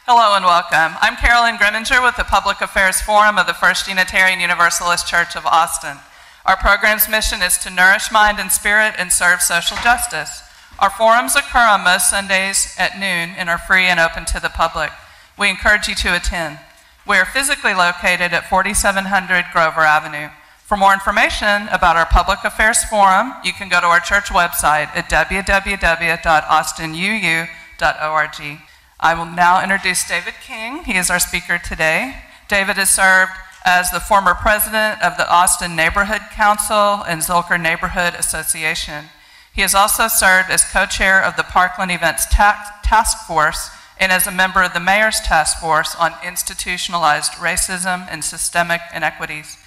Hello and welcome. I'm Carolyn Grimminger with the Public Affairs Forum of the First Unitarian Universalist Church of Austin. Our program's mission is to nourish mind and spirit and serve social justice. Our forums occur on most Sundays at noon and are free and open to the public. We encourage you to attend. We are physically located at 4700 Grover Avenue. For more information about our Public Affairs Forum, you can go to our church website at www.austinuu.org. I will now introduce David King. He is our speaker today. David has served as the former president of the Austin Neighborhood Council and Zolker Neighborhood Association. He has also served as co-chair of the Parkland Events Task Force and as a member of the Mayor's Task Force on Institutionalized Racism and Systemic Inequities.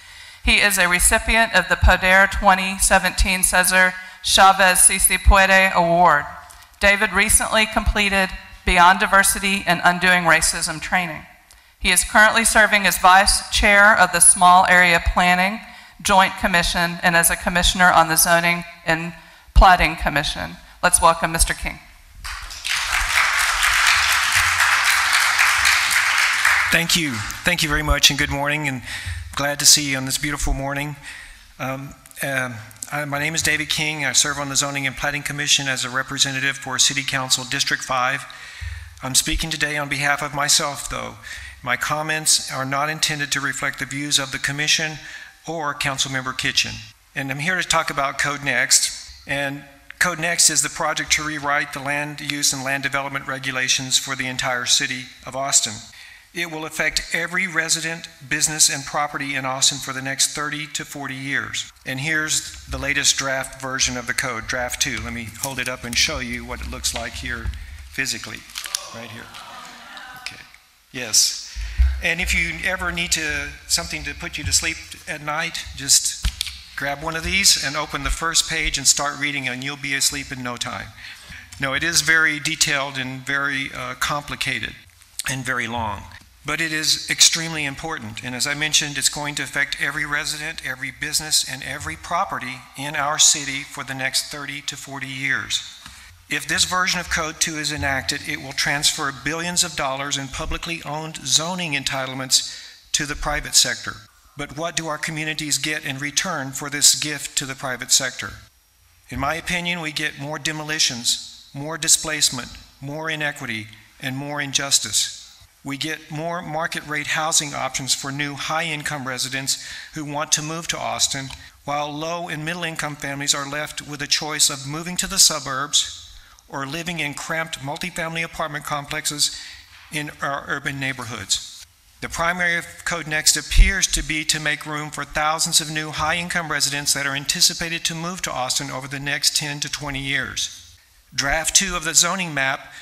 He is a recipient of the Poder 2017 Cesar Chavez Si Se Puede Award. David recently completed Beyond Diversity and Undoing Racism training. He is currently serving as vice chair of the Small Area Planning Joint Commission and as a commissioner on the Zoning and Platting Commission. Let's welcome Mr. King. Thank you. Thank you very much and good morning, and glad to see you on this beautiful morning. My name is David King. I serve on the Zoning and Platting Commission as a representative for City Council District 5. I'm speaking today on behalf of myself, though. My comments are not intended to reflect the views of the Commission or Councilmember Kitchen. And I'm here to talk about Code Next. And Code Next is the project to rewrite the land use and land development regulations for the entire city of Austin. It will affect every resident, business, and property in Austin for the next 30 to 40 years. And here's the latest draft version of the code, Draft 2. Let me hold it up and show you what it looks like here physically, right here. Okay, yes. And if you ever need something to put you to sleep at night, just grab one of these and open the first page and start reading, and you'll be asleep in no time. No, it is very detailed and very complicated and very long. But it is extremely important, and as I mentioned, it's going to affect every resident, every business, and every property in our city for the next 30 to 40 years. If this version of Code 2 is enacted, it will transfer billions of dollars in publicly owned zoning entitlements to the private sector. But what do our communities get in return for this gift to the private sector? In my opinion, we get more demolitions, more displacement, more inequity, and more injustice. We get more market rate housing options for new high-income residents who want to move to Austin, while low and middle-income families are left with a choice of moving to the suburbs or living in cramped multifamily apartment complexes in our urban neighborhoods. The primary of Code Next appears to be to make room for thousands of new high-income residents that are anticipated to move to Austin over the next 10 to 20 years. Draft 2 of the zoning map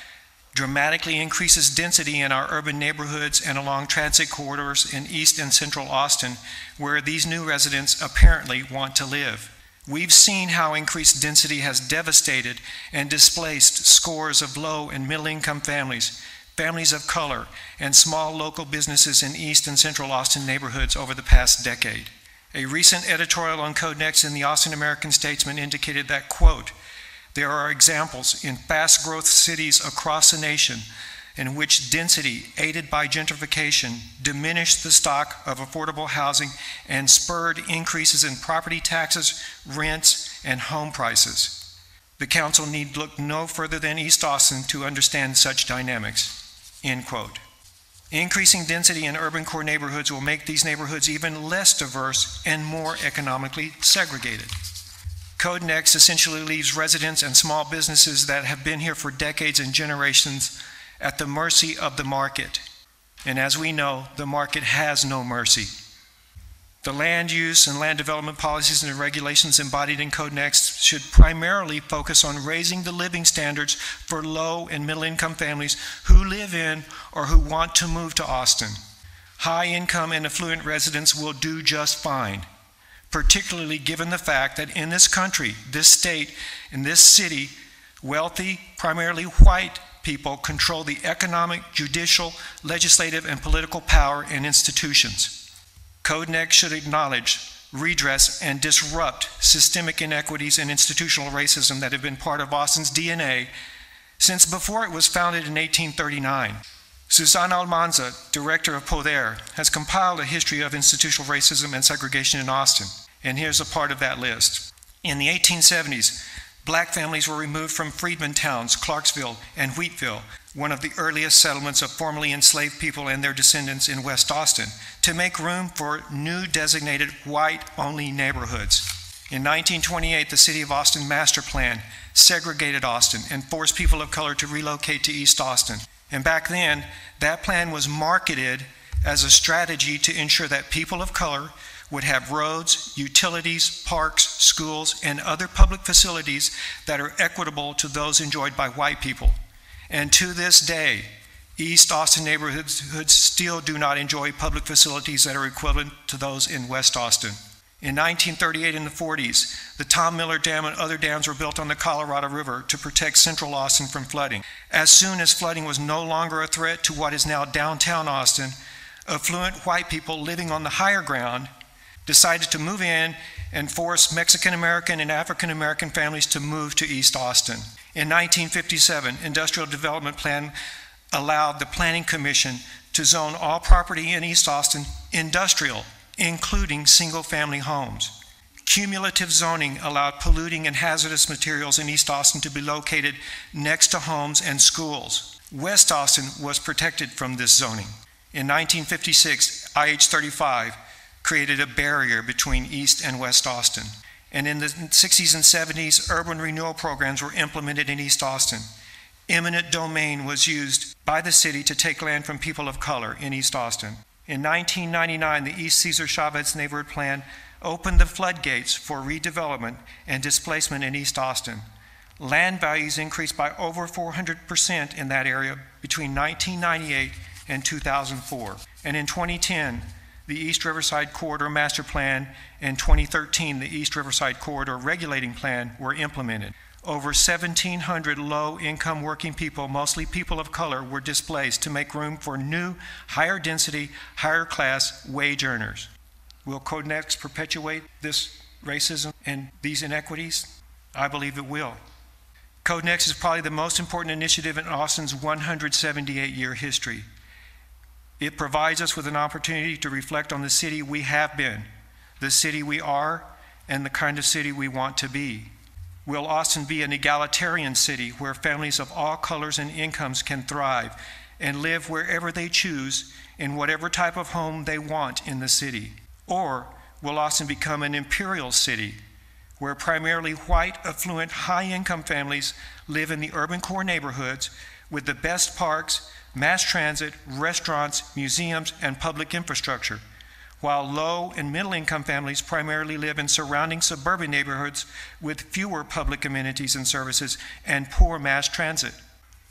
dramatically increases density in our urban neighborhoods and along transit corridors in East and Central Austin, where these new residents apparently want to live. We've seen how increased density has devastated and displaced scores of low and middle-income families, families of color, and small local businesses in East and Central Austin neighborhoods over the past decade. A recent editorial on Code Next in the Austin American-Statesman indicated that, quote, "There are examples in fast-growth cities across the nation in which density, aided by gentrification, diminished the stock of affordable housing and spurred increases in property taxes, rents, and home prices. The council need look no further than East Austin to understand such dynamics," end quote. Increasing density in urban core neighborhoods will make these neighborhoods even less diverse and more economically segregated. Code Next essentially leaves residents and small businesses that have been here for decades and generations at the mercy of the market. And as we know, the market has no mercy. The land use and land development policies and regulations embodied in Code Next should primarily focus on raising the living standards for low and middle income families who live in or who want to move to Austin. High income and affluent residents will do just fine, particularly given the fact that in this country, this state, in this city, wealthy, primarily white people control the economic, judicial, legislative, and political power and institutions. Code Next should acknowledge, redress, and disrupt systemic inequities and institutional racism that have been part of Austin's DNA since before it was founded in 1839. Susana Almanza, director of Poder, has compiled a history of institutional racism and segregation in Austin, and here's a part of that list. In the 1870s, black families were removed from freedmen towns, Clarksville and Wheatville, one of the earliest settlements of formerly enslaved people and their descendants in West Austin, to make room for new designated white-only neighborhoods. In 1928, the City of Austin Master Plan segregated Austin and forced people of color to relocate to East Austin. And back then, that plan was marketed as a strategy to ensure that people of color would have roads, utilities, parks, schools, and other public facilities that are equitable to those enjoyed by white people. And to this day, East Austin neighborhoods still do not enjoy public facilities that are equivalent to those in West Austin. In 1938 and the 40s, the Tom Miller Dam and other dams were built on the Colorado River to protect Central Austin from flooding. As soon as flooding was no longer a threat to what is now downtown Austin, affluent white people living on the higher ground decided to move in and force Mexican-American and African-American families to move to East Austin. In 1957, Industrial Development Plan allowed the Planning Commission to zone all property in East Austin industrial, including single-family homes. Cumulative zoning allowed polluting and hazardous materials in East Austin to be located next to homes and schools. West Austin was protected from this zoning. In 1956, IH-35 created a barrier between East and West Austin. And in the 60s and 70s, urban renewal programs were implemented in East Austin. Eminent domain was used by the city to take land from people of color in East Austin. In 1999, the East Cesar Chavez Neighborhood Plan opened the floodgates for redevelopment and displacement in East Austin. Land values increased by over 400% in that area between 1998 and 2004. And in 2010, the East Riverside Corridor Master Plan and 2013, the East Riverside Corridor Regulating Plan were implemented. Over 1,700 low-income working people, mostly people of color, were displaced to make room for new, higher density, higher class wage earners. Will Code Next perpetuate this racism and these inequities? I believe it will. Code Next is probably the most important initiative in Austin's 178-year history. It provides us with an opportunity to reflect on the city we have been, the city we are, and the kind of city we want to be. Will Austin be an egalitarian city where families of all colors and incomes can thrive and live wherever they choose in whatever type of home they want in the city? Or will Austin become an imperial city where primarily white, affluent, high-income families live in the urban core neighborhoods with the best parks, mass transit, restaurants, museums, and public infrastructure, while low and middle-income families primarily live in surrounding suburban neighborhoods with fewer public amenities and services and poor mass transit?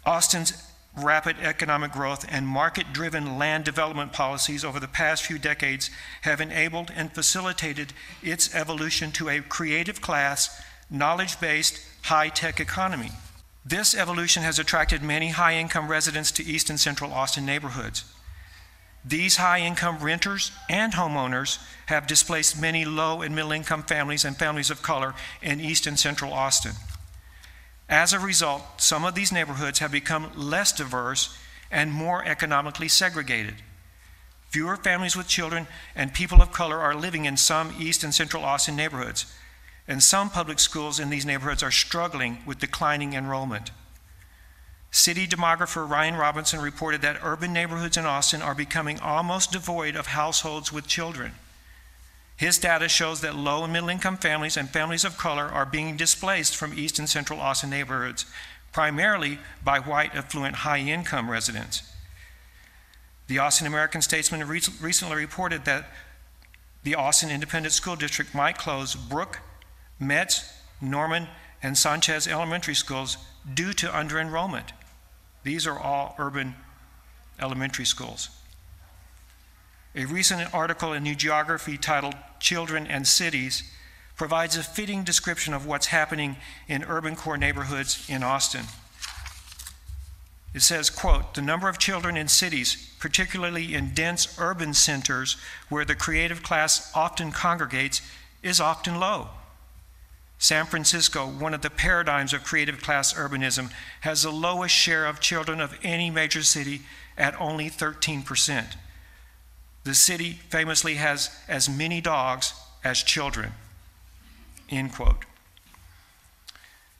Austin's rapid economic growth and market-driven land development policies over the past few decades have enabled and facilitated its evolution to a creative class, knowledge-based, high-tech economy. This evolution has attracted many high-income residents to East and Central Austin neighborhoods. These high-income renters and homeowners have displaced many low and middle-income families and families of color in East and Central Austin. As a result, some of these neighborhoods have become less diverse and more economically segregated. Fewer families with children and people of color are living in some East and Central Austin neighborhoods, and some public schools in these neighborhoods are struggling with declining enrollment. City demographer Ryan Robinson reported that urban neighborhoods in Austin are becoming almost devoid of households with children. His data shows that low and middle income families and families of color are being displaced from East and Central Austin neighborhoods, primarily by white, affluent, high-income residents. The Austin American-Statesman recently reported that the Austin Independent School District might close Brook, Metz, Norman, and Sanchez elementary schools due to under-enrollment. These are all urban elementary schools. A recent article in New Geography titled "Children and Cities" provides a fitting description of what's happening in urban core neighborhoods in Austin. It says, quote, "The number of children in cities, particularly in dense urban centers where the creative class often congregates, is often low. San Francisco, one of the paradigms of creative class urbanism, has the lowest share of children of any major city at only 13%. The city famously has as many dogs as children, end quote.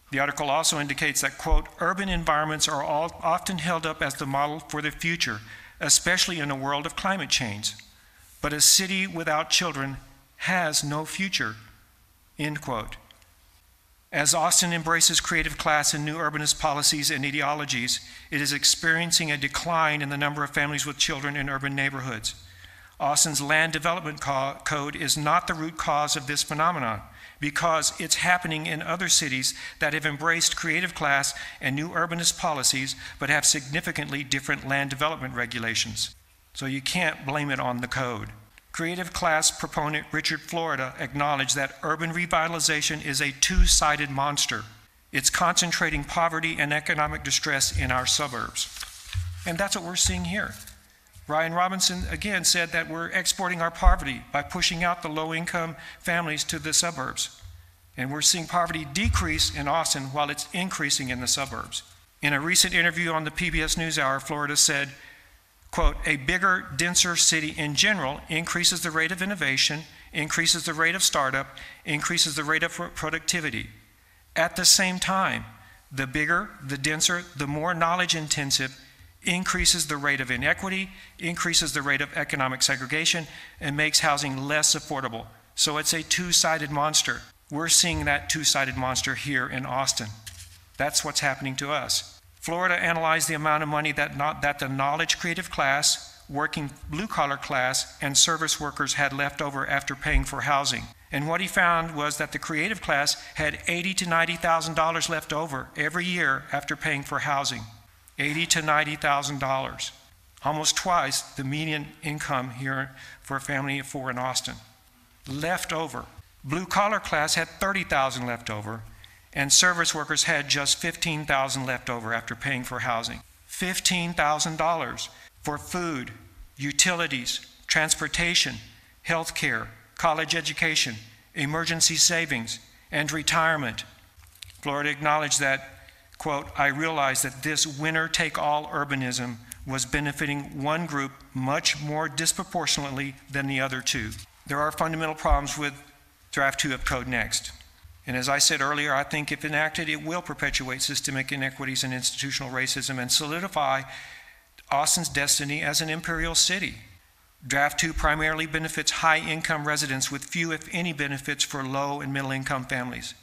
The article also indicates that, quote, urban environments are often held up as the model for the future, especially in a world of climate change. But a city without children has no future, end quote. As Austin embraces creative class and new urbanist policies and ideologies, it is experiencing a decline in the number of families with children in urban neighborhoods. Austin's land development code is not the root cause of this phenomenon, because it's happening in other cities that have embraced creative class and new urbanist policies, but have significantly different land development regulations. So you can't blame it on the code. Creative class proponent Richard Florida acknowledged that urban revitalization is a two-sided monster. It's concentrating poverty and economic distress in our suburbs. And that's what we're seeing here. Ryan Robinson again said that we're exporting our poverty by pushing out the low-income families to the suburbs. And we're seeing poverty decrease in Austin while it's increasing in the suburbs. In a recent interview on the PBS NewsHour, Florida said, quote, a bigger, denser city in general increases the rate of innovation, increases the rate of startup, increases the rate of productivity. At the same time, the bigger, the denser, the more knowledge intensive increases the rate of inequity, increases the rate of economic segregation, and makes housing less affordable. So it's a two-sided monster. We're seeing that two-sided monster here in Austin. That's what's happening to us. Florida analyzed the amount of money that the knowledge creative class, working blue-collar class, and service workers had left over after paying for housing. And what he found was that the creative class had $80,000 to $90,000 left over every year after paying for housing. $80,000 to $90,000, almost twice the median income here for a family of four in Austin. Left over. Blue-collar class had $30,000 left over, and service workers had just $15,000 left over after paying for housing. $15,000 for food, utilities, transportation, health care, college education, emergency savings, and retirement. Florida acknowledged that, quote, I realized that this winner-take-all urbanism was benefiting one group much more disproportionately than the other two. There are fundamental problems with Draft 2 of Code Next. And as I said earlier, I think if enacted, it will perpetuate systemic inequities and institutional racism and solidify Austin's destiny as an imperial city. Draft 2 primarily benefits high-income residents with few, if any, benefits for low and middle-income families.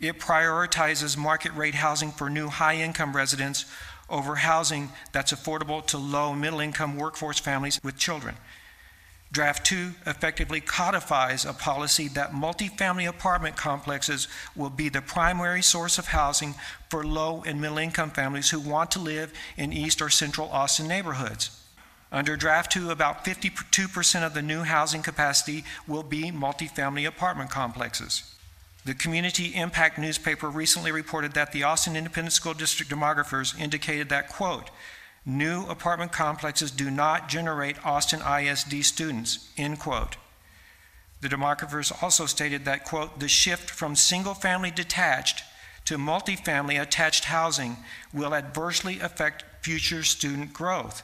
It prioritizes market-rate housing for new high-income residents over housing that's affordable to low and middle-income workforce families with children. Draft 2 effectively codifies a policy that multifamily apartment complexes will be the primary source of housing for low and middle-income families who want to live in East or Central Austin neighborhoods. Under Draft 2, about 52% of the new housing capacity will be multifamily apartment complexes. The Community Impact newspaper recently reported that the Austin Independent School District demographers indicated that, quote, new apartment complexes do not generate Austin ISD students, end quote. The demographers also stated that, quote, the shift from single-family detached to multifamily attached housing will adversely affect future student growth.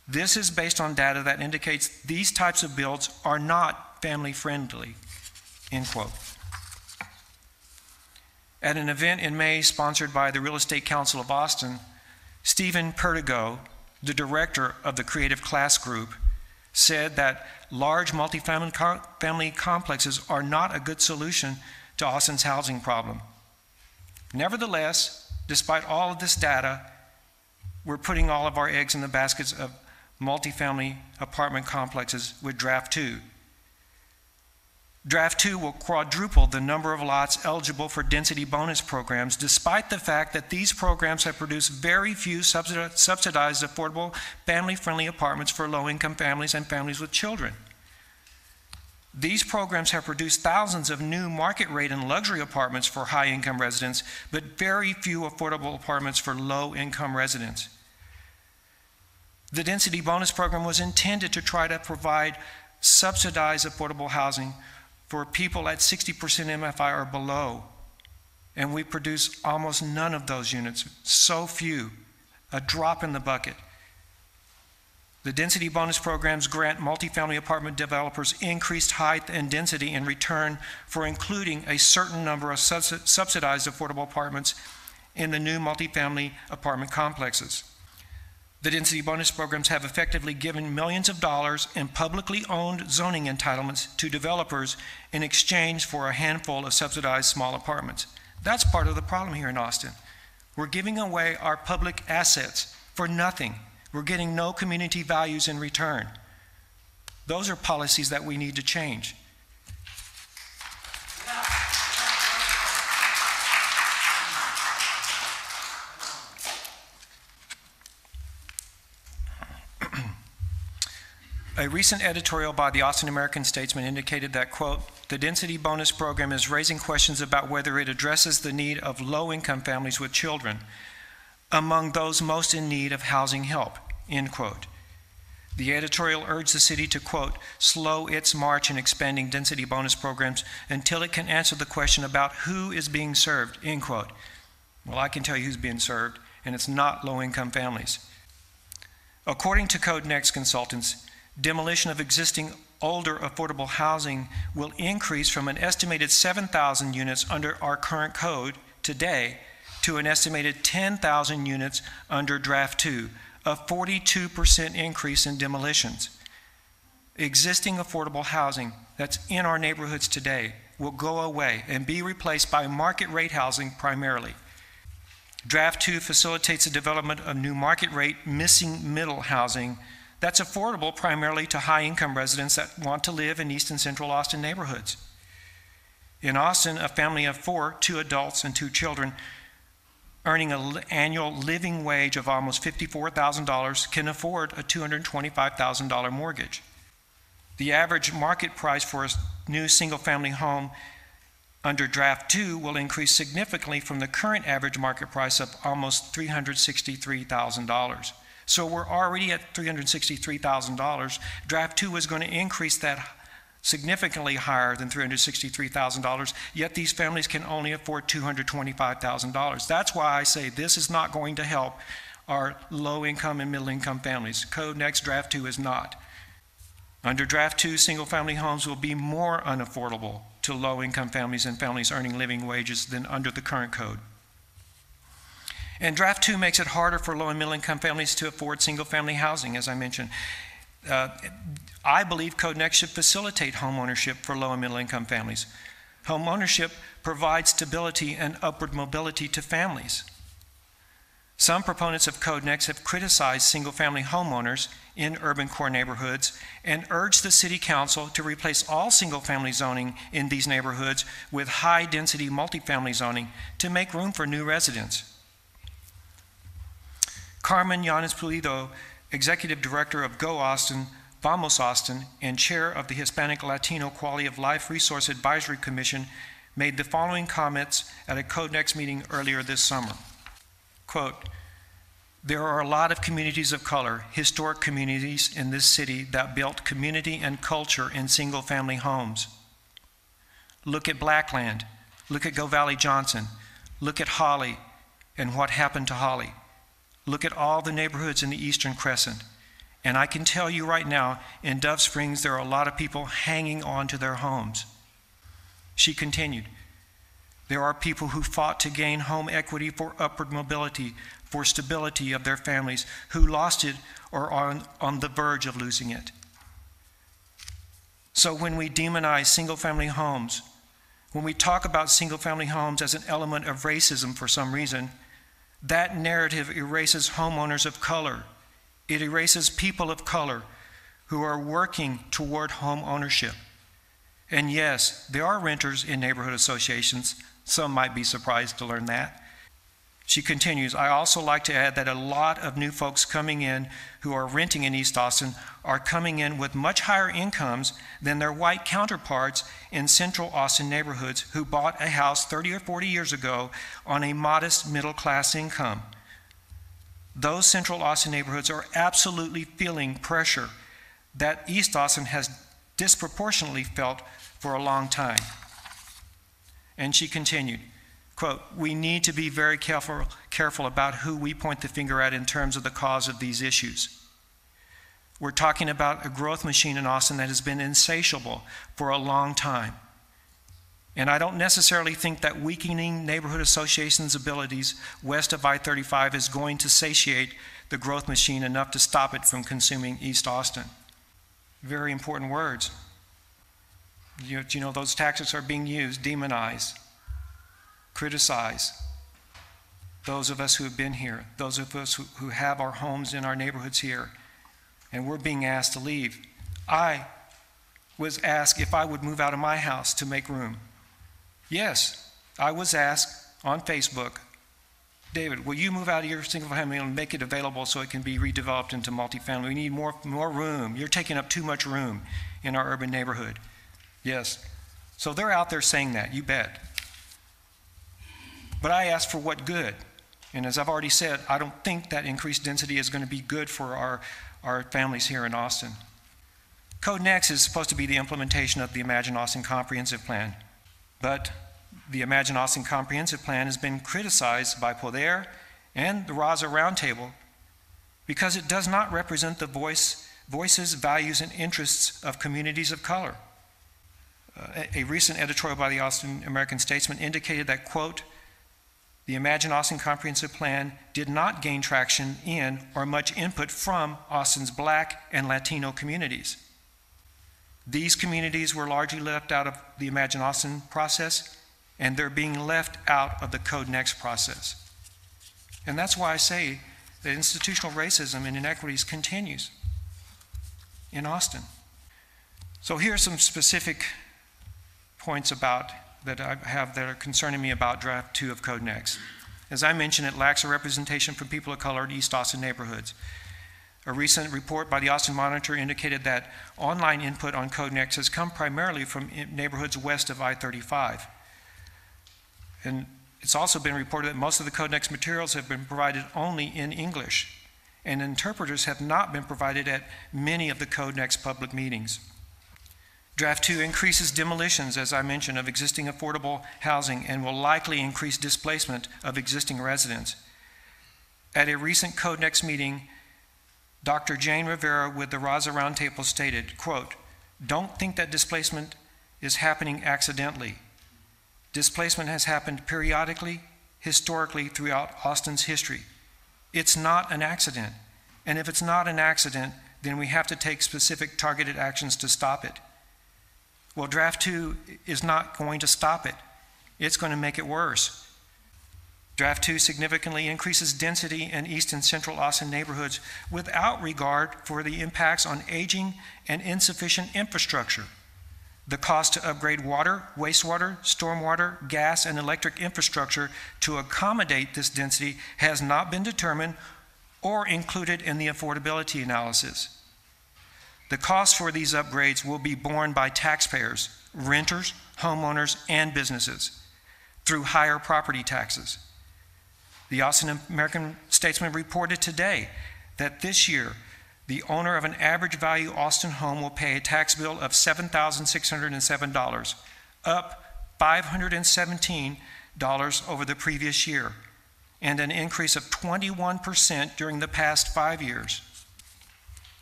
This is based on data that indicates these types of builds are not family-friendly, end quote. At an event in May sponsored by the Real Estate Council of Austin, Stephen Perdigo, the director of the Creative Class Group, said that large multifamily complexes are not a good solution to Austin's housing problem. Nevertheless, despite all of this data, we're putting all of our eggs in the baskets of multifamily apartment complexes with Draft 2. Draft 2 will quadruple the number of lots eligible for density bonus programs, despite the fact that these programs have produced very few subsidized, affordable, family-friendly apartments for low-income families and families with children. These programs have produced thousands of new market-rate and luxury apartments for high-income residents, but very few affordable apartments for low-income residents. The density bonus program was intended to try to provide subsidized affordable housing for people at 60% MFI or below, and we produce almost none of those units, so few, a drop in the bucket. The density bonus programs grant multifamily apartment developers increased height and density in return for including a certain number of subsidized affordable apartments in the new multifamily apartment complexes. The density bonus programs have effectively given millions of dollars in publicly owned zoning entitlements to developers in exchange for a handful of subsidized small apartments. That's part of the problem here in Austin. We're giving away our public assets for nothing. We're getting no community values in return. Those are policies that we need to change. A recent editorial by the Austin American-Statesman indicated that, quote, the density bonus program is raising questions about whether it addresses the need of low-income families with children among those most in need of housing help, end quote. The editorial urged the city to, quote, slow its march in expanding density bonus programs until it can answer the question about who is being served, end quote. Well, I can tell you who's being served, and it's not low-income families. According to Code Next consultants, demolition of existing older affordable housing will increase from an estimated 7,000 units under our current code today to an estimated 10,000 units under Draft 2, a 42% increase in demolitions. Existing affordable housing that's in our neighborhoods today will go away and be replaced by market rate housing primarily. Draft 2 facilitates the development of new market rate missing middle housing that's affordable primarily to high-income residents that want to live in East and Central Austin neighborhoods. In Austin, a family of 4, 2 adults and 2 children, earning an annual living wage of almost $54,000 can afford a $225,000 mortgage. The average market price for a new single-family home under Draft 2 will increase significantly from the current average market price of almost $363,000. So we're already at $363,000. Draft 2 is going to increase that significantly higher than $363,000, yet these families can only afford $225,000. That's why I say this is not going to help our low-income and middle-income families. Code Next Draft 2 is not. Under Draft 2, single-family homes will be more unaffordable to low-income families and families earning living wages than under the current code. And Draft 2 makes it harder for low and middle income families to afford single-family housing, as I mentioned. I believe Code Next should facilitate home ownership for low and middle income families. Home ownership provides stability and upward mobility to families. Some proponents of Code Next have criticized single-family homeowners in urban core neighborhoods and urged the City Council to replace all single-family zoning in these neighborhoods with high-density multifamily zoning to make room for new residents. Carmen Yanes Pulido, Executive Director of Go Austin, Vamos Austin, and Chair of the Hispanic Latino Quality of Life Resource Advisory Commission, made the following comments at a Code Next meeting earlier this summer. Quote, there are a lot of communities of color, historic communities in this city that built community and culture in single-family homes. Look at Blackland, look at Go Valley Johnson, look at Holly and what happened to Holly. Look at all the neighborhoods in the Eastern Crescent. And I can tell you right now, in Dove Springs, there are a lot of people hanging on to their homes. She continued, there are people who fought to gain home equity for upward mobility, for stability of their families, who lost it or are on the verge of losing it. So when we demonize single-family homes, when we talk about single-family homes as an element of racism for some reason, that narrative erases homeowners of color. It erases people of color who are working toward home ownership. And yes, there are renters in neighborhood associations. Some might be surprised to learn that. She continues, I also like to add that a lot of new folks coming in who are renting in East Austin are coming in with much higher incomes than their white counterparts in Central Austin neighborhoods who bought a house 30 or 40 years ago on a modest middle-class income. Those Central Austin neighborhoods are absolutely feeling pressure that East Austin has disproportionately felt for a long time. And she continued, quote, we need to be very careful about who we point the finger at in terms of the cause of these issues. We're talking about a growth machine in Austin that has been insatiable for a long time. And I don't necessarily think that weakening neighborhood associations' abilities west of I-35 is going to satiate the growth machine enough to stop it from consuming East Austin. Very important words. You know, those tactics are being used: demonize, criticize. Those of us who have been here, those of us who have our homes in our neighborhoods here, and we're being asked to leave. I was asked if I would move out of my house to make room. Yes, I was asked on Facebook, David, will you move out of your single family and make it available so it can be redeveloped into multifamily? We need more room. You're taking up too much room in our urban neighborhood. Yes. So they're out there saying that, you bet. But I asked for what good? And as I've already said, I don't think that increased density is going to be good for our families here in Austin. Code Next is supposed to be the implementation of the Imagine Austin Comprehensive Plan. But the Imagine Austin Comprehensive Plan has been criticized by Poder and the Raza Roundtable because it does not represent the voices, values, and interests of communities of color. A recent editorial by the Austin American Statesman indicated that, quote, the Imagine Austin Comprehensive Plan did not gain traction in or much input from Austin's Black and Latino communities. These communities were largely left out of the Imagine Austin process, and they're being left out of the Code Next process. And that's why I say that institutional racism and inequities continues in Austin. So here are some specific points that I have that are concerning me about Draft 2 of Code Next. As I mentioned, it lacks a representation for people of color in East Austin neighborhoods. A recent report by the Austin Monitor indicated that online input on Code Next has come primarily from neighborhoods west of I-35. And it's also been reported that most of the Code Next materials have been provided only in English, and interpreters have not been provided at many of the Code Next public meetings. Draft 2 increases demolitions, as I mentioned, of existing affordable housing and will likely increase displacement of existing residents. At a recent Code Next meeting, Dr. Jane Rivera with the Raza Roundtable stated, quote, don't think that displacement is happening accidentally. Displacement has happened periodically, historically, throughout Austin's history. It's not an accident. And if it's not an accident, then we have to take specific targeted actions to stop it. Well, Draft 2 is not going to stop it. It's going to make it worse. Draft 2 significantly increases density in East and Central Austin neighborhoods without regard for the impacts on aging and insufficient infrastructure. The cost to upgrade water, wastewater, stormwater, gas, and electric infrastructure to accommodate this density has not been determined or included in the affordability analysis. The cost for these upgrades will be borne by taxpayers, renters, homeowners, and businesses through higher property taxes. The Austin American Statesman reported today that this year, the owner of an average value Austin home will pay a tax bill of $7,607, up $517 over the previous year, and an increase of 21% during the past 5 years.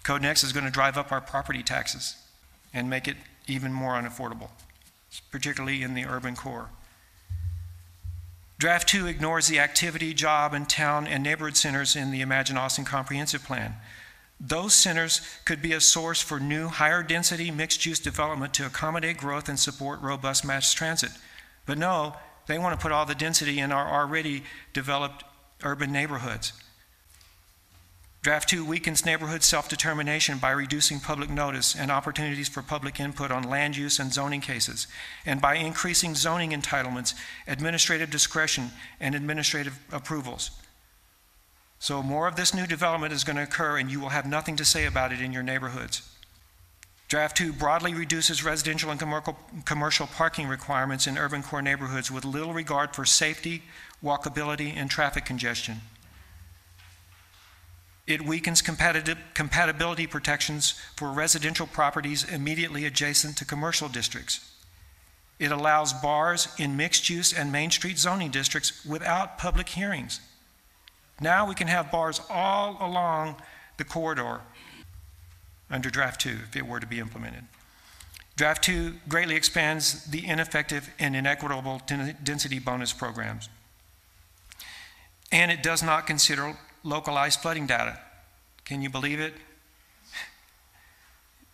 Code Next is going to drive up our property taxes and make it even more unaffordable, particularly in the urban core. Draft 2 ignores the activity, job, and town and neighborhood centers in the Imagine Austin Comprehensive Plan. Those centers could be a source for new, higher density, mixed-use development to accommodate growth and support robust mass transit. But no, they want to put all the density in our already developed urban neighborhoods. Draft 2 weakens neighborhood self-determination by reducing public notice and opportunities for public input on land use and zoning cases, and by increasing zoning entitlements, administrative discretion, and administrative approvals. So more of this new development is going to occur, and you will have nothing to say about it in your neighborhoods. Draft 2 broadly reduces residential and commercial parking requirements in urban core neighborhoods with little regard for safety, walkability, and traffic congestion. It weakens compatibility protections for residential properties immediately adjacent to commercial districts. It allows bars in mixed-use and Main Street zoning districts without public hearings. Now we can have bars all along the corridor. under Draft 2 if it were to be implemented. Draft 2 greatly expands the ineffective and inequitable density bonus programs. And it does not consider localized flooding data. Can you believe it?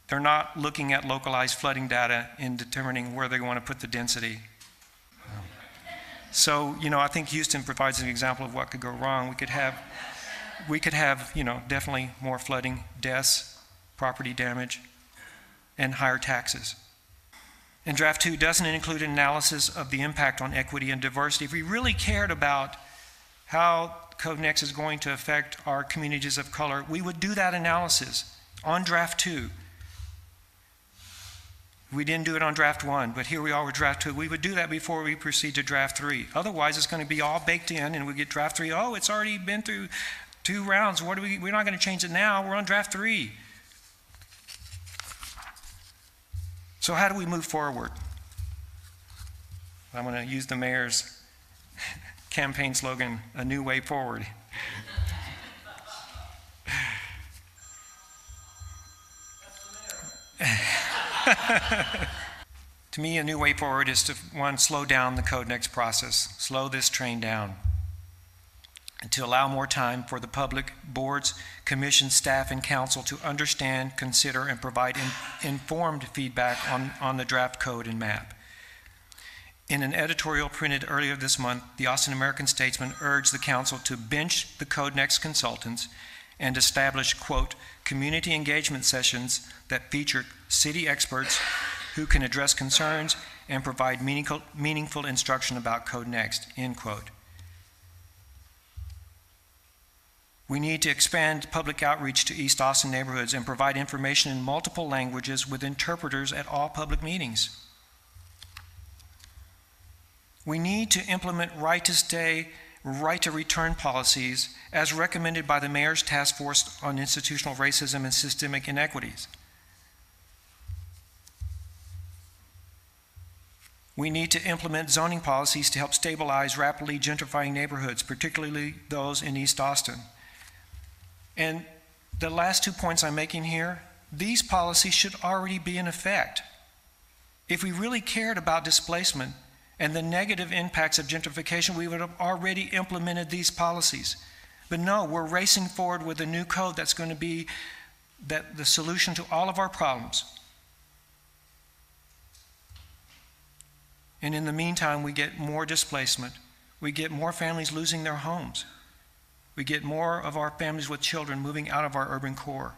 They're not looking at localized flooding data in determining where they want to put the density. So, I think Houston provides an example of what could go wrong. We could have, definitely more flooding, deaths, property damage, and higher taxes. And Draft 2 doesn't include an analysis of the impact on equity and diversity. If we really cared about how Code Next is going to affect our communities of color, we would do that analysis on Draft 2. We didn't do it on Draft 1, but here we are with Draft 2. We would do that before we proceed to Draft 3. Otherwise, it's going to be all baked in, and we get Draft 3. Oh, it's already been through 2 rounds. We're not going to change it now. We're on Draft 3. So how do we move forward? I'm going to use the mayor's campaign slogan, "A new way forward." To me, a new way forward is to, one, slow down the Code Next process, slow this train down, and to allow more time for the public, boards, commissions, staff, and council to understand, consider, and provide informed feedback on the draft code and map. In an editorial printed earlier this month, the Austin American-Statesman urged the council to bench the Code Next consultants and establish, quote, community engagement sessions that feature city experts who can address concerns and provide meaningful instruction about Code Next, end quote. We need to expand public outreach to East Austin neighborhoods and provide information in multiple languages with interpreters at all public meetings. We need to implement right to stay, right to return policies as recommended by the Mayor's Task Force on Institutional Racism and Systemic Inequities. We need to implement zoning policies to help stabilize rapidly gentrifying neighborhoods, particularly those in East Austin. And the last 2 points I'm making here, these policies should already be in effect. If we really cared about displacement and the negative impacts of gentrification, we would have already implemented these policies. But no, we're racing forward with a new code that's going to be the solution to all of our problems. And in the meantime, we get more displacement. We get more families losing their homes. We get more of our families with children moving out of our urban core.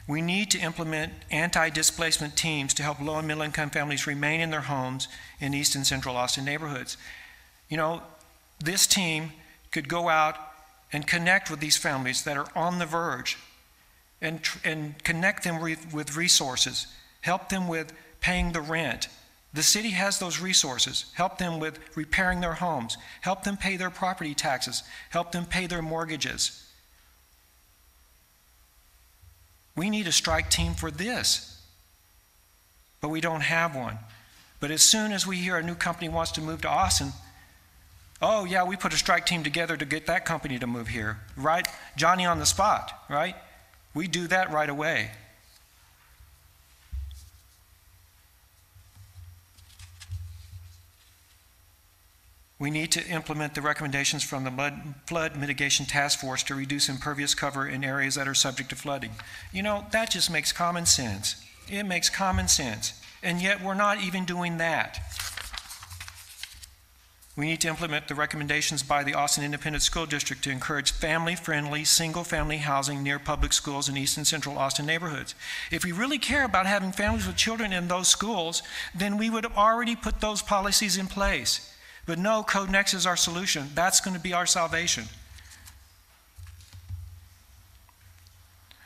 We need to implement anti-displacement teams to help low and middle income families remain in their homes in East and Central Austin neighborhoods. This team could go out and connect with these families that are on the verge and connect them with resources, help them with paying the rent. The city has those resources. Help them with repairing their homes, help them pay their property taxes, help them pay their mortgages. We need a strike team for this, but we don't have one. But as soon as we hear a new company wants to move to Austin, oh yeah, we put a strike team together to get that company to move here, right? Johnny on the spot, right? We do that right away. We need to implement the recommendations from the Flood Mitigation Task Force to reduce impervious cover in areas that are subject to flooding. That just makes common sense. It makes common sense. And yet we're not even doing that. We need to implement the recommendations by the Austin Independent School District to encourage family-friendly, single-family housing near public schools in East and Central Austin neighborhoods. If we really care about having families with children in those schools, then we would have already put those policies in place. But no, Code Next is our solution. That's going to be our salvation.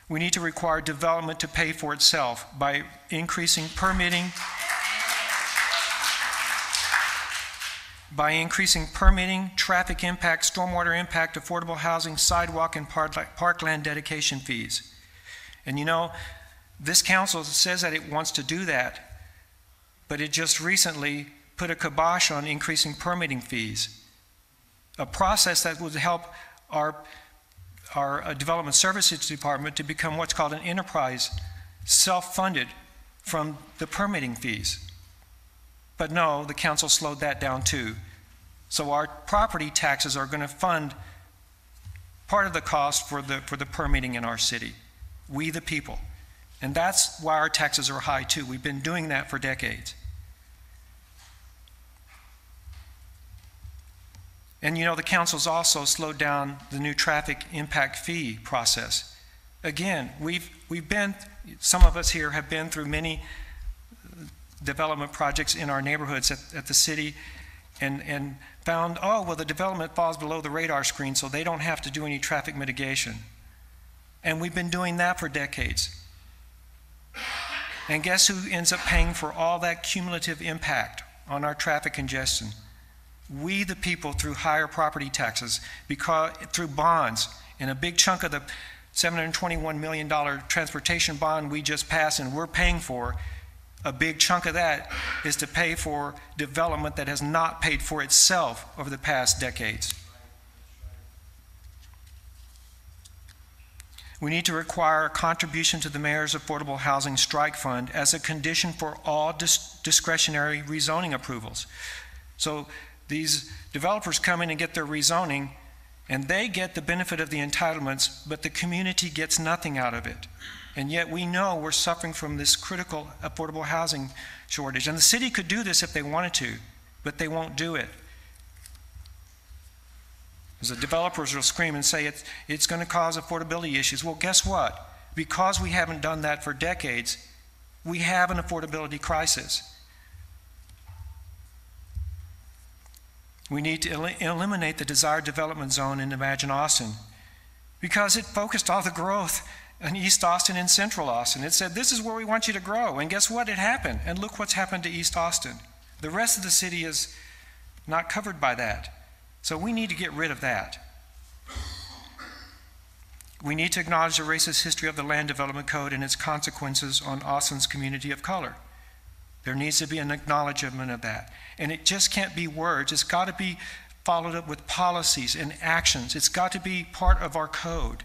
We need to require development to pay for itself by increasing permitting, traffic impact, stormwater impact, affordable housing, sidewalk, and parkland dedication fees. And this council says that it wants to do that, but it just recently put a kibosh on increasing permitting fees, a process that would help our our Development Services Department to become what's called an enterprise, self-funded from the permitting fees. But no, the council slowed that down too. So our property taxes are going to fund part of the cost for the permitting in our city. We the people. And that's why our taxes are high too. We've been doing that for decades. And you know, the council's also slowed down the new traffic impact fee process. Again, we've been, some of us here have been through many development projects in our neighborhoods at the city and found, oh, well, the development falls below the radar screen, so they don't have to do any traffic mitigation. And we've been doing that for decades. And guess who ends up paying for all that cumulative impact on our traffic congestion? We the people, through higher property taxes, through bonds, and a big chunk of the $721 million transportation bond we just passed and we're paying for, a big chunk of that is to pay for development that has not paid for itself over the past decades. We need to require a contribution to the Mayor's Affordable Housing Strike Fund as a condition for all discretionary rezoning approvals. So these developers come in and get their rezoning, and they get the benefit of the entitlements, but the community gets nothing out of it. And yet we know we're suffering from this critical affordable housing shortage. And the city could do this if they wanted to, but they won't do it. Because the developers will scream and say it's going to cause affordability issues. Well, guess what? Because we haven't done that for decades, we have an affordability crisis. We need to eliminate the desired development zone in Imagine Austin because it focused all the growth in East Austin and Central Austin. It said, this is where we want you to grow. And guess what? It happened. And look what's happened to East Austin. The rest of the city is not covered by that. So we need to get rid of that. We need to acknowledge the racist history of the Land Development Code and its consequences on Austin's community of color. There needs to be an acknowledgement of that. And it just can't be words. It's got to be followed up with policies and actions. It's got to be part of our code.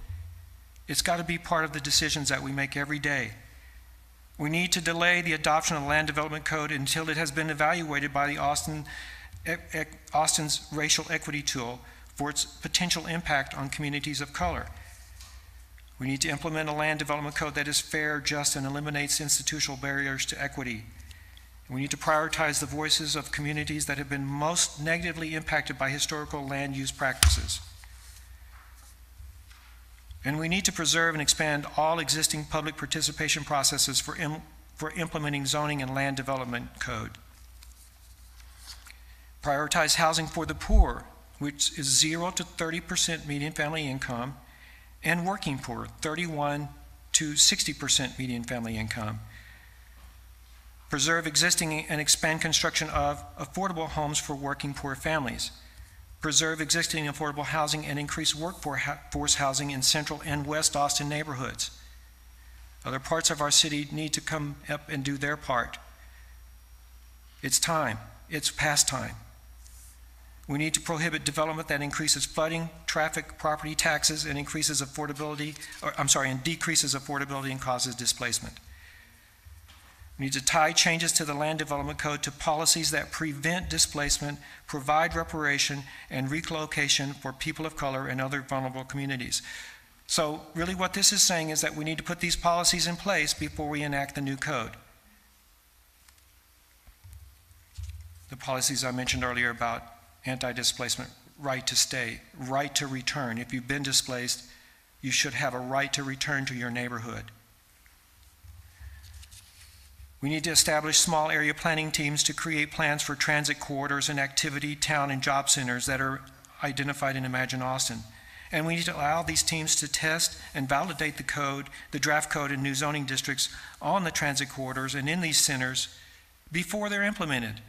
It's got to be part of the decisions that we make every day. We need to delay the adoption of the Land Development Code until it has been evaluated by the Austin's racial equity tool for its potential impact on communities of color. We need to implement a Land Development Code that is fair, just, and eliminates institutional barriers to equity. We need to prioritize the voices of communities that have been most negatively impacted by historical land use practices. And we need to preserve and expand all existing public participation processes for implementing zoning and land development code. Prioritize housing for the poor, which is 0 to 30% median family income, and working poor, 31 to 60% median family income. Preserve existing and expand construction of affordable homes for working poor families. Preserve existing affordable housing and increase workforce housing in Central and West Austin neighborhoods. Other parts of our city need to come up and do their part. It's time. It's past time. We need to prohibit development that increases flooding, traffic, property taxes, and decreases affordability and causes displacement. We need to tie changes to the Land Development Code to policies that prevent displacement, provide reparation, and relocation for people of color and other vulnerable communities. So really what this is saying is that we need to put these policies in place before we enact the new code. The policies I mentioned earlier about anti-displacement, right to stay, right to return. If you've been displaced, you should have a right to return to your neighborhood. We need to establish small area planning teams to create plans for transit corridors and activity, town, and job centers that are identified in Imagine Austin. And we need to allow these teams to test and validate the code, the draft code in new zoning districts on the transit corridors and in these centers before they're implemented.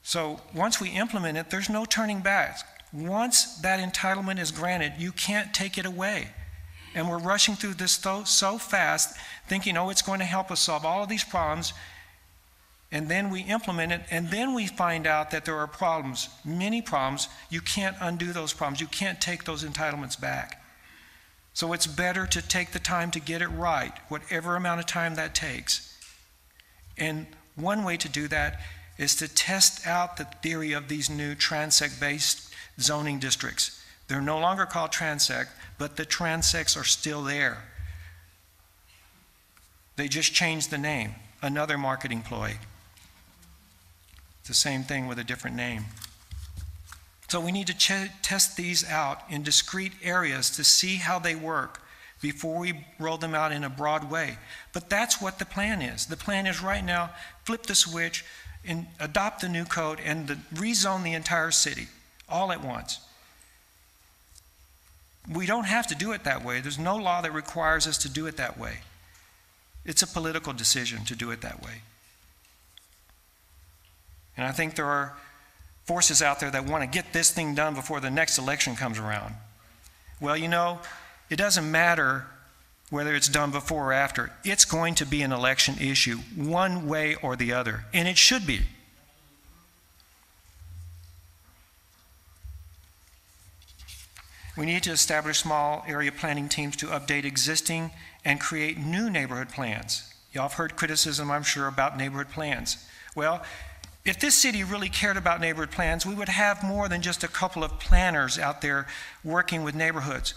So once we implement it, there's no turning back. Once that entitlement is granted, you can't take it away. And we're rushing through this so fast, thinking, oh, it's going to help us solve all of these problems. and then we implement it, and then we find out that there are problems, many problems. You can't undo those problems. You can't take those entitlements back. So it's better to take the time to get it right, whatever amount of time that takes. And one way to do that is to test out the theory of these new transect-based zoning districts. They're no longer called transect, but the transects are still there. They just changed the name, another marketing ploy. It's the same thing with a different name. So we need to test these out in discrete areas to see how they work before we roll them out in a broad way. But that's what the plan is. The plan is right now, flip the switch and adopt the new code and rezone the entire city all at once. We don't have to do it that way. There's no law that requires us to do it that way. It's a political decision to do it that way. And I think there are forces out there that want to get this thing done before the next election comes around. Well, you know, it doesn't matter whether it's done before or after. It's going to be an election issue, one way or the other, and it should be. We need to establish small area planning teams to update existing and create new neighborhood plans. Y'all have heard criticism, I'm sure, about neighborhood plans. Well, if this city really cared about neighborhood plans, we would have more than just a couple of planners out there working with neighborhoods.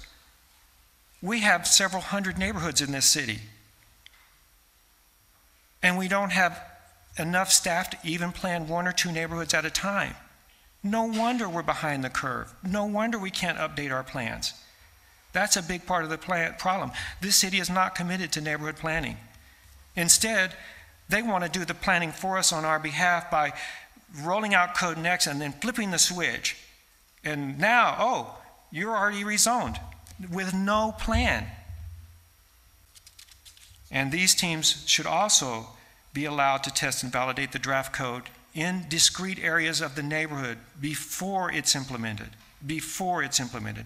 We have several hundred neighborhoods in this city. And we don't have enough staff to even plan one or two neighborhoods at a time. No wonder we're behind the curve. No wonder we can't update our plans. That's a big part of the problem. This city is not committed to neighborhood planning. Instead, they want to do the planning for us on our behalf by rolling out code next and then flipping the switch. And now, oh, you're already rezoned with no plan. And these teams should also be allowed to test and validate the draft code in discrete areas of the neighborhood before it's implemented,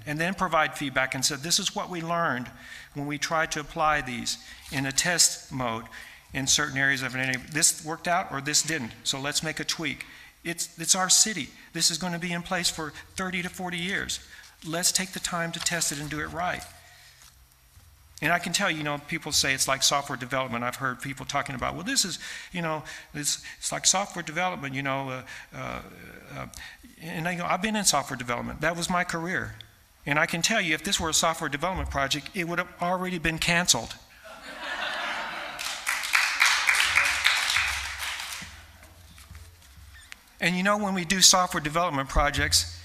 and then provide feedback and say, this is what we learned when we tried to apply these in a test mode in certain areas of an area. This worked out or this didn't, so let's make a tweak. It's our city. This is going to be in place for 30 to 40 years. Let's take the time to test it and do it right. And I can tell you, people say it's like software development. I've heard people talking about, well, this is, it's like software development, and I've been in software development. That was my career. And I can tell you, if this were a software development project, it would have already been canceled. And when we do software development projects,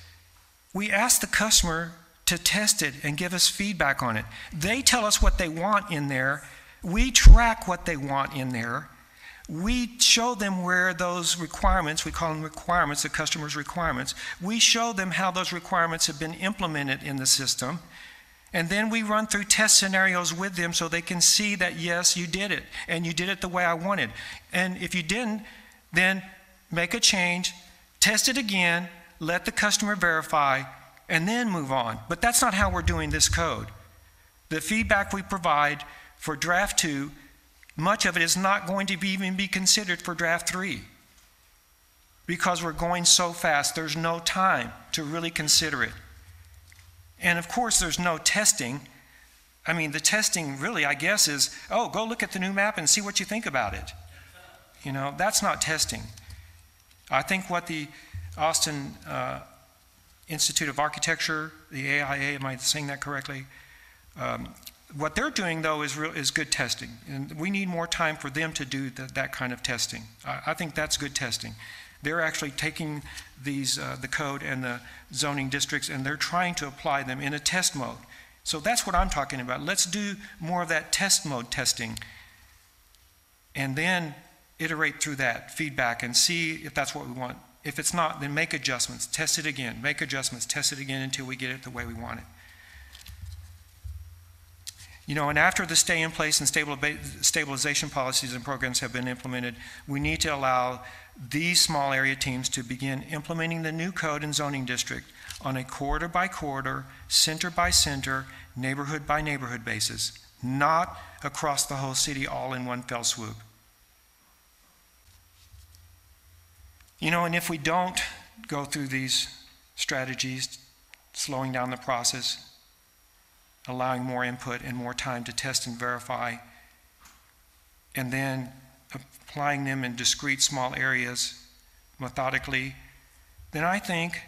we ask the customer to test it and give us feedback on it. They tell us what they want in there. We track what they want in there. We show them where those requirements, we call them requirements, the customer's requirements, we show them how those requirements have been implemented in the system. And then we run through test scenarios with them so they can see that, yes, you did it, and you did it the way I wanted. And if you didn't, then make a change, test it again, let the customer verify, and then move on. But that's not how we're doing this code. The feedback we provide for draft 2, much of it is not going to even be considered for draft 3 because we're going so fast. There's no time to really consider it. And of course, there's no testing. I mean, the testing really, I guess, is, oh, go look at the new map and see what you think about it. That's not testing. I think what the Austin Institute of Architecture, the AIA, am I saying that correctly? What they're doing, though, is good testing. And we need more time for them to do that kind of testing. I think that's good testing. They're actually taking these, the code and the zoning districts, and they're trying to apply them in a test mode. So that's what I'm talking about. Let's do more of that test mode testing and then iterate through that feedback and see if that's what we want. If it's not, then make adjustments, test it again, make adjustments, test it again until we get it the way we want it. And after the stay in place and stabilization policies and programs have been implemented, we need to allow these small area teams to begin implementing the new code and zoning district on a corridor by corridor, center by center, neighborhood by neighborhood basis, not across the whole city all in one fell swoop. And if we don't go through these strategies, slowing down the process, allowing more input and more time to test and verify, and then applying them in discrete small areas methodically, then I think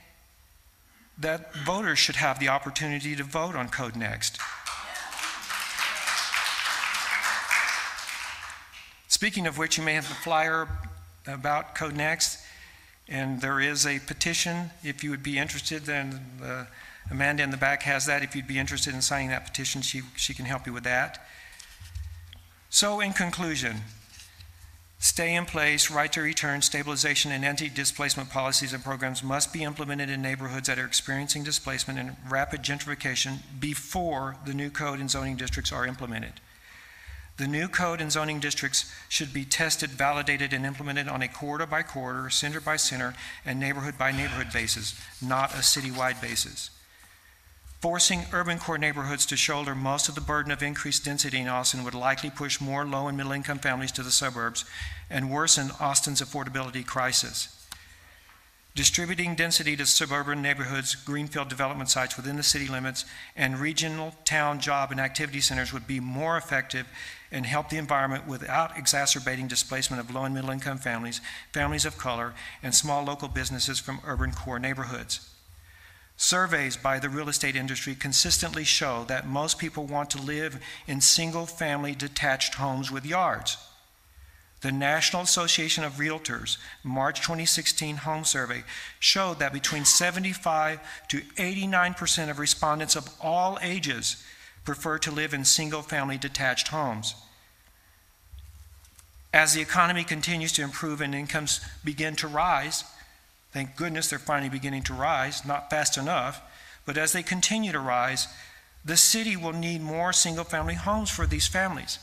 that voters should have the opportunity to vote on Code Next. Speaking of which, you may have the flyer about Code Next, and there is a petition if you would be interested. Then Amanda in the back has that. If you'd be interested in signing that petition, she can help you with that. So in conclusion, stay in place, right to return, stabilization, and anti-displacement policies and programs must be implemented in neighborhoods that are experiencing displacement and rapid gentrification before the new code and zoning districts are implemented. The new code and zoning districts should be tested, validated, and implemented on a quarter-by-quarter, center-by-center, and neighborhood-by-neighborhood basis, not a citywide basis. Forcing urban core neighborhoods to shoulder most of the burden of increased density in Austin would likely push more low and middle income families to the suburbs and worsen Austin's affordability crisis. Distributing density to suburban neighborhoods, greenfield development sites within the city limits, and regional town job and activity centers would be more effective and help the environment without exacerbating displacement of low and middle income families, families of color, and small local businesses from urban core neighborhoods. Surveys by the real estate industry consistently show that most people want to live in single-family detached homes with yards. The National Association of Realtors March 2016 home survey showed that between 75 to 89% of respondents of all ages prefer to live in single-family detached homes. As the economy continues to improve and incomes begin to rise, thank goodness they're finally beginning to rise, not fast enough, but as they continue to rise, the city will need more single-family homes for these families.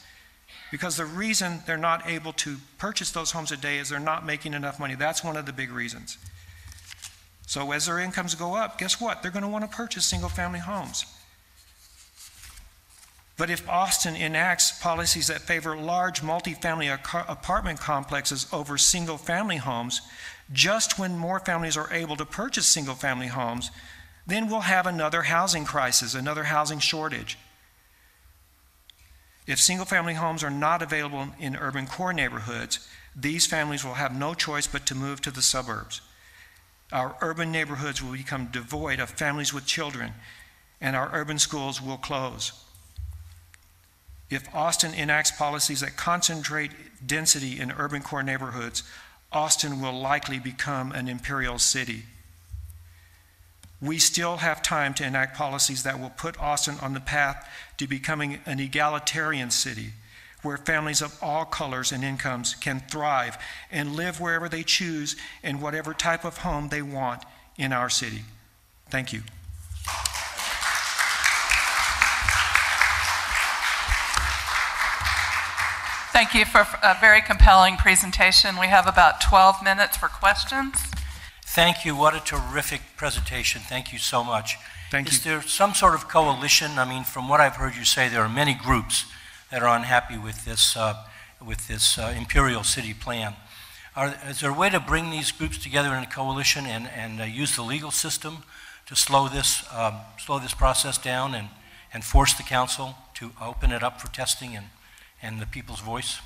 Because the reason they're not able to purchase those homes today is they're not making enough money. That's one of the big reasons. So as their incomes go up, guess what? They're going to want to purchase single-family homes. But if Austin enacts policies that favor large multifamily apartment complexes over single-family homes, just when more families are able to purchase single-family homes, then we'll have another housing crisis, another housing shortage. If single-family homes are not available in urban core neighborhoods, these families will have no choice but to move to the suburbs. Our urban neighborhoods will become devoid of families with children, and our urban schools will close. If Austin enacts policies that concentrate density in urban core neighborhoods, Austin will likely become an imperial city. We still have time to enact policies that will put Austin on the path to becoming an egalitarian city, where families of all colors and incomes can thrive and live wherever they choose in whatever type of home they want in our city. Thank you. Thank you for a very compelling presentation. We have about 12 minutes for questions. Thank you. What a terrific presentation. Thank you so much. Thank you. Is there some sort of coalition? I mean, from what I've heard you say, there are many groups that are unhappy with this imperial city plan. Is there a way to bring these groups together in a coalition and use the legal system to slow this process down and force the council to open it up for testing and the people's voice?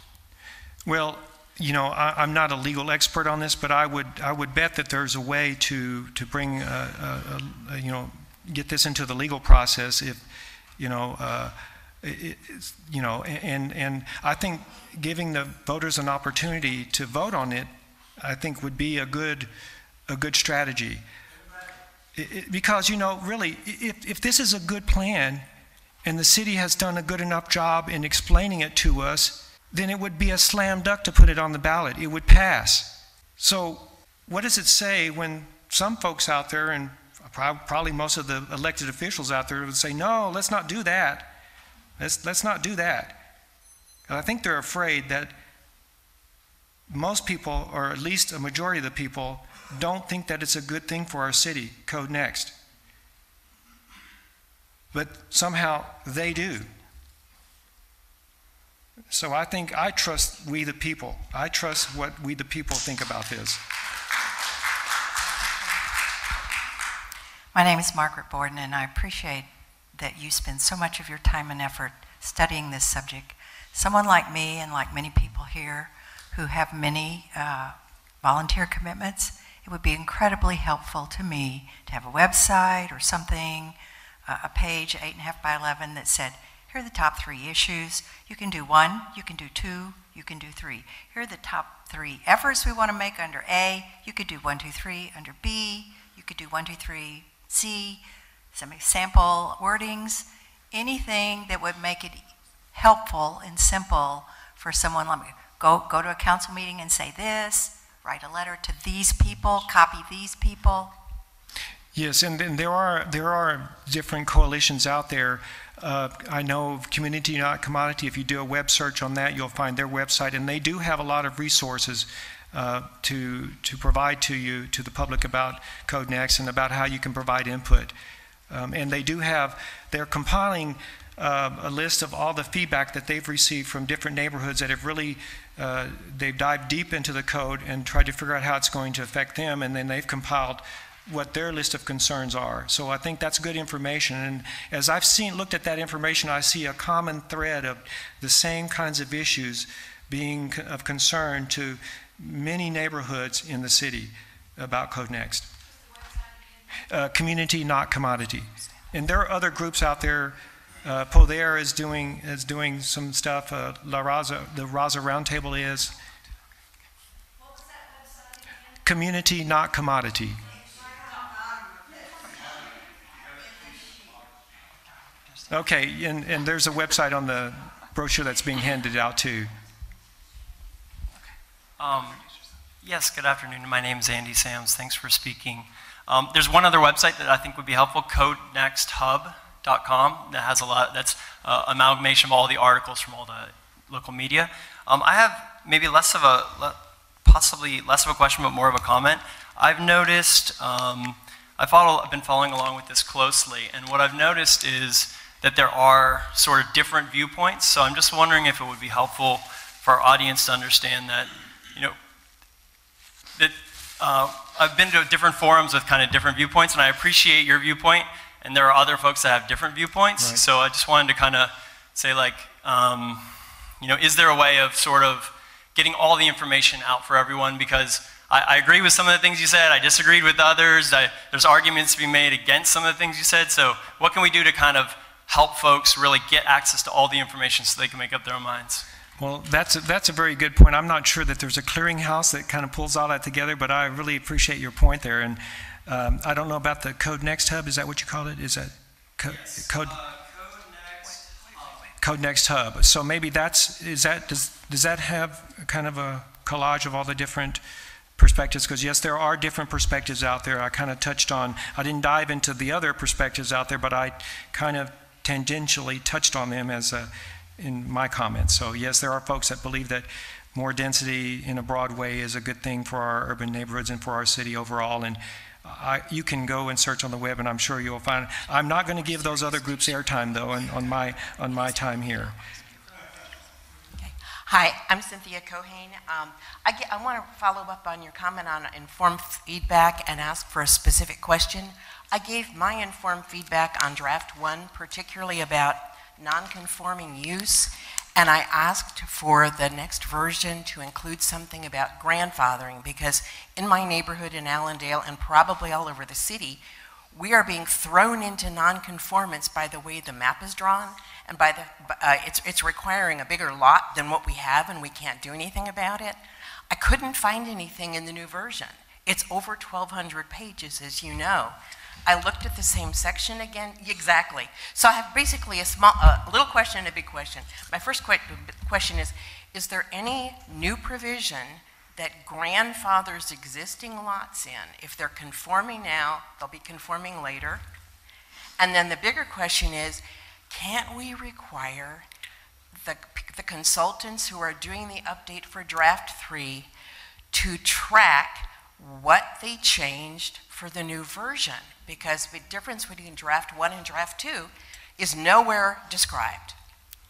Well, you know, I'm not a legal expert on this, but I would bet that there's a way to bring you know, get this into the legal process if you know you know, and I think giving the voters an opportunity to vote on it, I think would be a good strategy. Because, you know, really, if this is a good plan and the city has done a good enough job in explaining it to us, then it would be a slam dunk to put it on the ballot. It would pass. So what does it say when some folks out there, and probably most of the elected officials out there, would say, no, let's not do that. Let's not do that. And I think they're afraid that most people, or at least a majority of the people, don't think that it's a good thing for our city, Code Next. But somehow they do. So I trust we the people. I trust what we the people think about this. My name is Margaret Borden, and I appreciate that you spend so much of your time and effort studying this subject. Someone like me and like many people here who have many volunteer commitments, it would be incredibly helpful to me to have a website or something, a page 8.5 by 11 that said, here are the top 3 issues. You can do 1, you can do 2, you can do 3. Here are the top 3 efforts we want to make under A. You could do 1, 2, 3 under B. You could do 1, 2, 3 C. Some example wordings. Anything that would make it helpful and simple for someone like me. Go to a council meeting and say this. Write a letter to these people. Copy these people. Yes, and there are different coalitions out there. I know of Community Not Commodity. If you do a web search on that, you'll find their website, and they do have a lot of resources to provide to you, to the public, about Code Next and about how you can provide input. And they're compiling a list of all the feedback that they've received from different neighborhoods that have really, they've dived deep into the code and tried to figure out how it's going to affect them, and then they've compiled what their list of concerns are. So I think that's good information. And as I've looked at that information, I see a common thread of the same kinds of issues being of concern to many neighborhoods in the city about Code Next. Community Not Commodity. And there are other groups out there. Poder is doing some stuff. the Raza Roundtable is. What was that website again? Community Not Commodity. Okay, and there's a website on the brochure that's being handed out too. Yes, good afternoon. My name is Andy Sams. Thanks for speaking. There's one other website that I think would be helpful, codenexthub.com. That has a lot. That's amalgamation of all the articles from all the local media. I have maybe possibly less of a question, but more of a comment. I've noticed. I've been following along with this closely, and what I've noticed is that there are sort of different viewpoints. So I'm just wondering if it would be helpful for our audience to understand that, that I've been to different forums with kind of different viewpoints, and I appreciate your viewpoint, and there are other folks that have different viewpoints. Right. So I just wanted to kind of say, like, is there a way of sort of getting all the information out for everyone? Because I agree with some of the things you said. I disagreed with others. There's arguments to be made against some of the things you said. So what can we do to kind of help folks really get access to all the information so they can make up their own minds? Well, that's a very good point. I'm not sure that there's a clearinghouse that kind of pulls all that together, but I really appreciate your point there. And I don't know about the Code Next Hub. Is that what you called it? Is that yes. Code Next Hub? So maybe does that have kind of a collage of all the different perspectives? Because yes, there are different perspectives out there. I kind of touched on. I didn't dive into the other perspectives out there, but I kind of tangentially touched on them in my comments. So yes, there are folks that believe that more density in a broad way is a good thing for our urban neighborhoods and for our city overall. And you can go and search on the web, and I'm sure you'll find. I'm not going to give those other groups airtime though, on my time here. Okay. Hi, I'm Cynthia Cohane. I want to follow up on your comment on informed feedback and ask for a specific question. I gave my informed feedback on draft 1, particularly about non-conforming use, and I asked for the next version to include something about grandfathering, because in my neighborhood in Allendale and probably all over the city, we are being thrown into non-conformance by the way the map is drawn, and by it's requiring a bigger lot than what we have, and we can't do anything about it. I couldn't find anything in the new version. It's over 1,200 pages, as you know. I looked at the same section again, exactly. So I have basically a little question and a big question. My first question is there any new provision that grandfathers existing lots in? If they're conforming now, they'll be conforming later. And then the bigger question is, can't we require the consultants who are doing the update for draft 3 to track what they changed for the new version? Because the difference between draft 1 and draft 2 is nowhere described.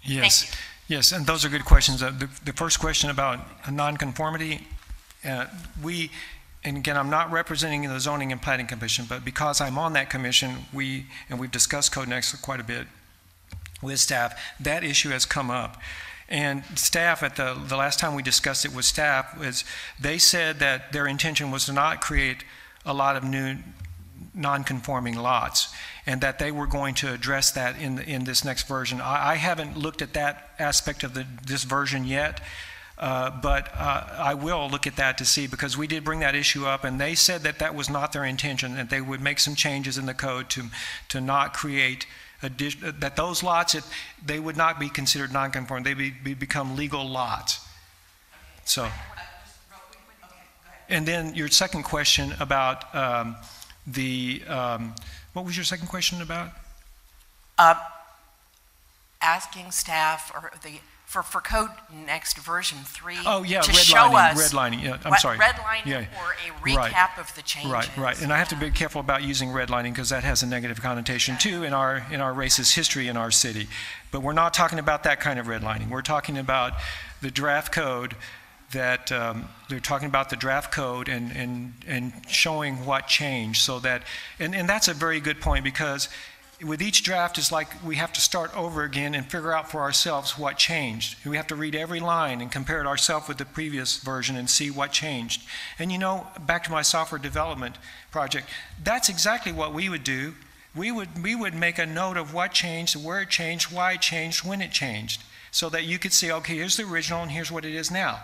Yes. Thank you. Yes, and those are good questions. The first question about nonconformity, we and again, I'm not representing the Zoning and Planning Commission, but because I'm on that commission, we've discussed code next quite a bit with staff, that issue has come up. And staff, at the last time we discussed it with staff, they said that their intention was to not create a lot of new non-conforming lots, and that they were going to address that in this next version. I haven't looked at that aspect of this version yet, but I will look at that to see, because we did bring that issue up, and they said that that was not their intention, that they would make some changes in the code to not create that those lots, they would not be considered non-conforming. They become legal lots. So, and then your second question about what was your second question about? Asking staff for code next version 3 to show us redlining. Yeah, I'm sorry. Redlining or a recap of the changes. Right. And I have to be careful about using redlining because that has a negative connotation too in our racist history in our city. But we're not talking about that kind of redlining. We're talking about the draft code that they're talking about the draft code and showing what changed, so that and that's a very good point, because with each draft, it's like we have to start over again and figure out for ourselves what changed. We have to read every line and compare it ourselves with the previous version and see what changed. And you know, back to my software development project, that's exactly what we would do. We would make a note of what changed, where it changed, why it changed, when it changed, so that you could see, okay, here's the original and here's what it is now.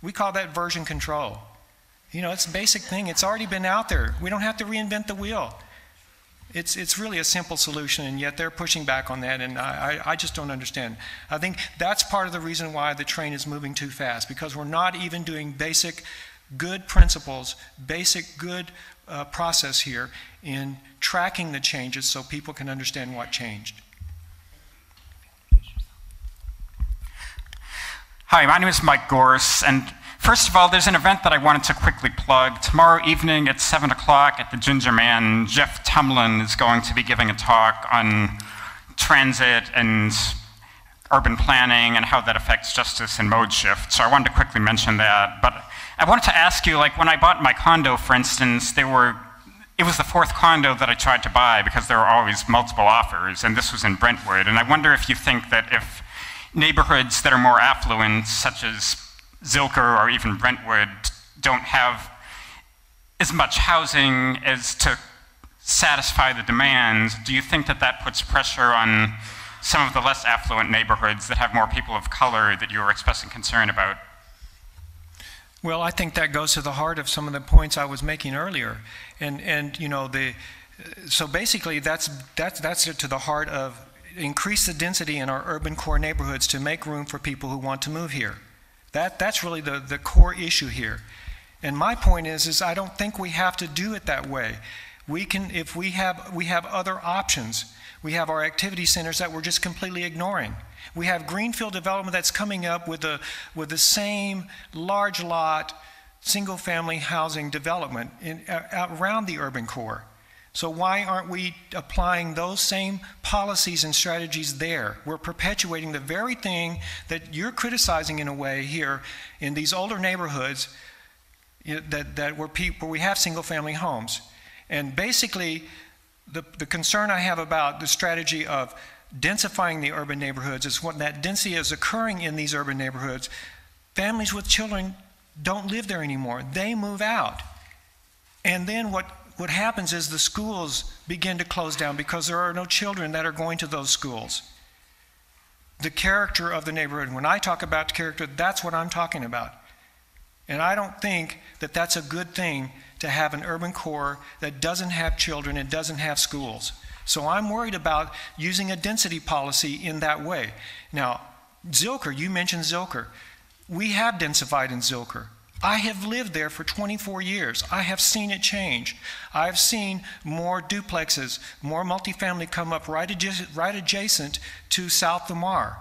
We call that version control. You know, it's a basic thing. It's already been out there. We don't have to reinvent the wheel. It's really a simple solution, and yet they're pushing back on that, and I just don't understand. I think that's part of the reason why the train is moving too fast, because we're not even doing basic good principles, basic good process here in tracking the changes so people can understand what changed. Hi, my name is Mike Gorse, and first of all, there's an event that I wanted to quickly plug. Tomorrow evening at 7 o'clock at the Ginger Man, Jeff Tumlin is going to be giving a talk on transit and urban planning and how that affects justice and mode shift. So I wanted to quickly mention that. But I wanted to ask you, like when I bought my condo, for instance, it was the fourth condo that I tried to buy because there were always multiple offers, and this was in Brentwood. And I wonder if you think that if neighborhoods that are more affluent, such as Zilker or even Brentwood, don't have as much housing as to satisfy the demand, do you think that that puts pressure on some of the less affluent neighborhoods that have more people of color that you were expressing concern about? Well, I think that goes to the heart of some of the points I was making earlier, and you know, so basically that's to the heart of increase the density in our urban core neighborhoods to make room for people who want to move here. That's really the core issue here. And my point is I don't think we have to do it that way. We can, if we have other options. We have our activity centers that we're just completely ignoring. We have greenfield development that's coming up with the same large lot, single family housing development around the urban core. So why aren't we applying those same policies and strategies there? We're perpetuating the very thing that you're criticizing in a way here in these older neighborhoods where we have single family homes. And basically, the concern I have about the strategy of densifying the urban neighborhoods is when that density is occurring in these urban neighborhoods, families with children don't live there anymore. They move out. And then what happens is the schools begin to close down because there are no children that are going to those schools. The character of the neighborhood, when I talk about character, that's what I'm talking about. And I don't think that that's a good thing to have an urban core that doesn't have children and doesn't have schools. So I'm worried about using a density policy in that way. Now, Zilker, you mentioned Zilker. We have densified in Zilker. I have lived there for 24 years. I have seen it change. I've seen more duplexes, more multifamily come up right adjacent to South Lamar.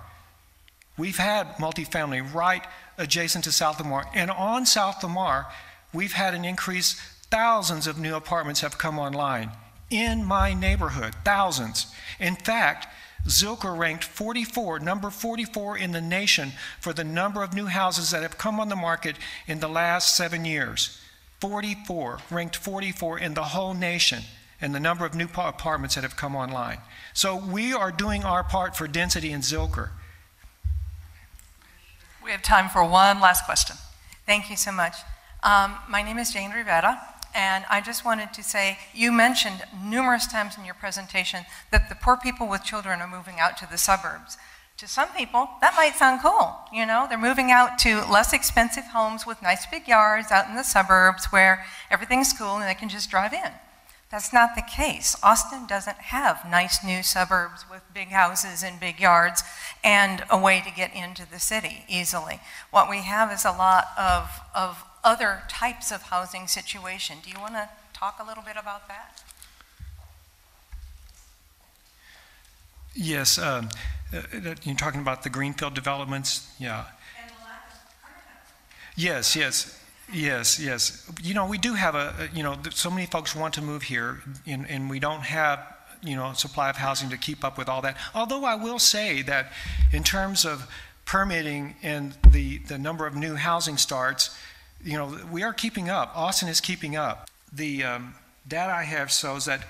We've had multifamily right adjacent to South Lamar. And on South Lamar, we've had an increase. Thousands of new apartments have come online in my neighborhood, thousands. In fact, Zilker ranked number 44 in the nation for the number of new houses that have come on the market in the last 7 years. 44, ranked 44 in the whole nation in the number of new apartments that have come online. So we are doing our part for density in Zilker. We have time for one last question. Thank you so much. My name is Jane Rivera, and I just wanted to say, you mentioned numerous times in your presentation that the poor people with children are moving out to the suburbs. To some people, that might sound cool. You know, they're moving out to less expensive homes with nice big yards out in the suburbs where everything's cool and they can just drive in. That's not the case. Austin doesn't have nice new suburbs with big houses and big yards and a way to get into the city easily. What we have is a lot of other types of housing situation. Do you want to talk a little bit about that? Yes, you're talking about the greenfield developments? Yeah. And the lack of current housing. Yes. You know, we do have so many folks want to move here, and we don't have, supply of housing to keep up with all that. Although I will say that in terms of permitting and the number of new housing starts, we are keeping up. Austin is keeping up. The data I have shows that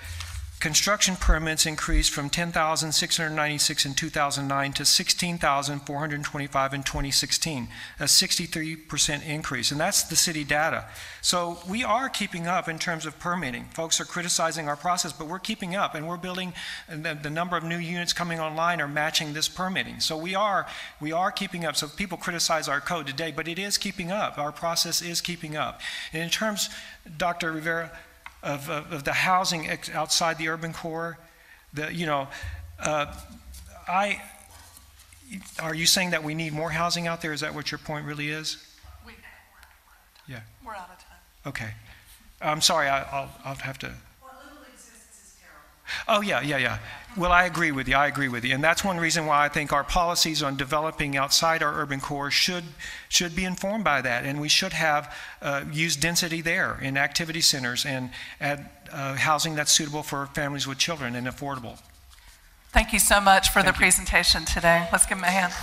construction permits increased from 10,696 in 2009 to 16,425 in 2016, a 63% increase, and that's the city data. So we are keeping up in terms of permitting. Folks are criticizing our process, but we're keeping up, and we're building, and the number of new units coming online are matching this permitting. So we are keeping up. So people criticize our code today, but it is keeping up. Our process is keeping up. And in terms, Dr. Rivera, of the housing outside the urban core, are you saying that we need more housing out there? Is that what your point really is? Yeah. We're out of time. Okay. I'm sorry, I'll have to. What little exists is terrible. Oh, yeah. Well, I agree with you. And that's one reason why I think our policies on developing outside our urban core should be informed by that. And we should have use density there in activity centers and add housing that's suitable for families with children and affordable. Thank you so much for the presentation today. Let's give him a hand.